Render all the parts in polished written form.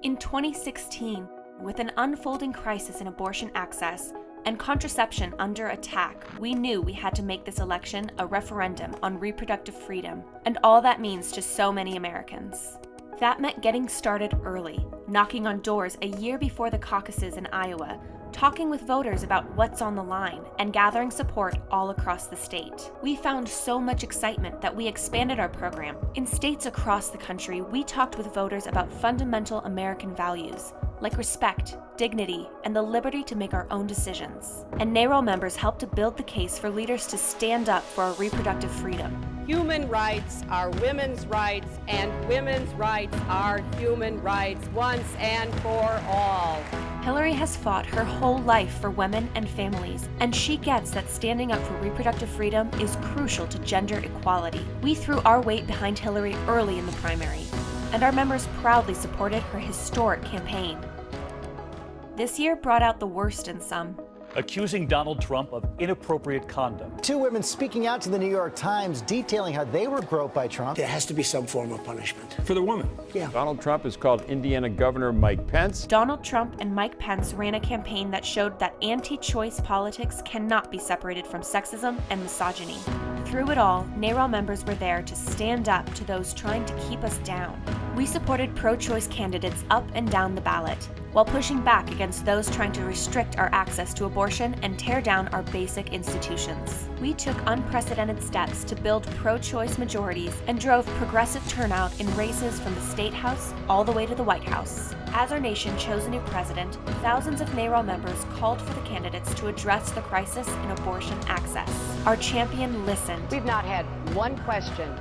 In 2016, with an unfolding crisis in abortion access and contraception under attack, we knew we had to make this election a referendum on reproductive freedom and all that means to so many Americans. That meant getting started early, knocking on doors a year before the caucuses in Iowa, talking with voters about what's on the line, and gathering support all across the state. We found so much excitement that we expanded our program. In states across the country, we talked with voters about fundamental American values, like respect, dignity, and the liberty to make our own decisions. And NARAL members helped to build the case for leaders to stand up for our reproductive freedom. Human rights are women's rights, and women's rights are human rights once and for all. Hillary has fought her whole life for women and families, and she gets that standing up for reproductive freedom is crucial to gender equality. We threw our weight behind Hillary early in the primary, and our members proudly supported her historic campaign. This year brought out the worst in some. Accusing Donald Trump of inappropriate conduct. Two women speaking out to the New York Times, detailing how they were groped by Trump. There has to be some form of punishment. For the woman. Yeah. Donald Trump has called Indiana Governor Mike Pence. Donald Trump and Mike Pence ran a campaign that showed that anti-choice politics cannot be separated from sexism and misogyny. Through it all, NARAL members were there to stand up to those trying to keep us down. We supported pro-choice candidates up and down the ballot, while pushing back against those trying to restrict our access to abortion and tear down our basic institutions. We took unprecedented steps to build pro-choice majorities and drove progressive turnout in races from the State House all the way to the White House. As our nation chose a new president, thousands of NARAL members called for the candidates to address the crisis in abortion access. Our champion listened. We've not had one question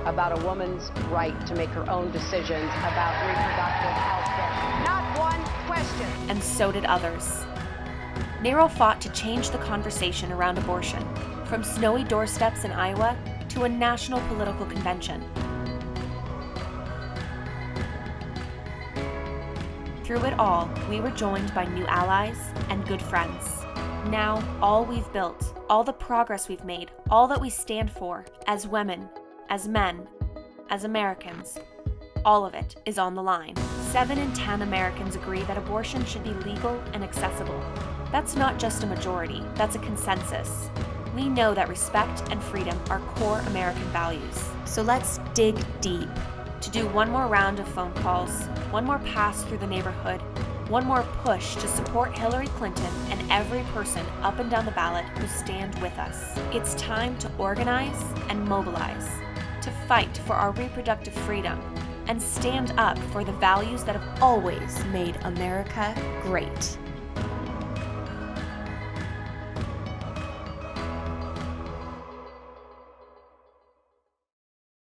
about a woman's right to make her own decisions about reproductive health care. Not one question. And so did others. NARAL fought to change the conversation around abortion, from snowy doorsteps in Iowa to a national political convention. Through it all, we were joined by new allies and good friends. Now, all we've built, all the progress we've made, all that we stand for, as women, as men, as Americans, all of it is on the line. 7 in 10 Americans agree that abortion should be legal and accessible. That's not just a majority, that's a consensus. We know that respect and freedom are core American values. So let's dig deep to do one more round of phone calls, one more pass through the neighborhood, one more push to support Hillary Clinton and every person up and down the ballot who stand with us. It's time to organize and mobilize, to fight for our reproductive freedom, and stand up for the values that have always made America great.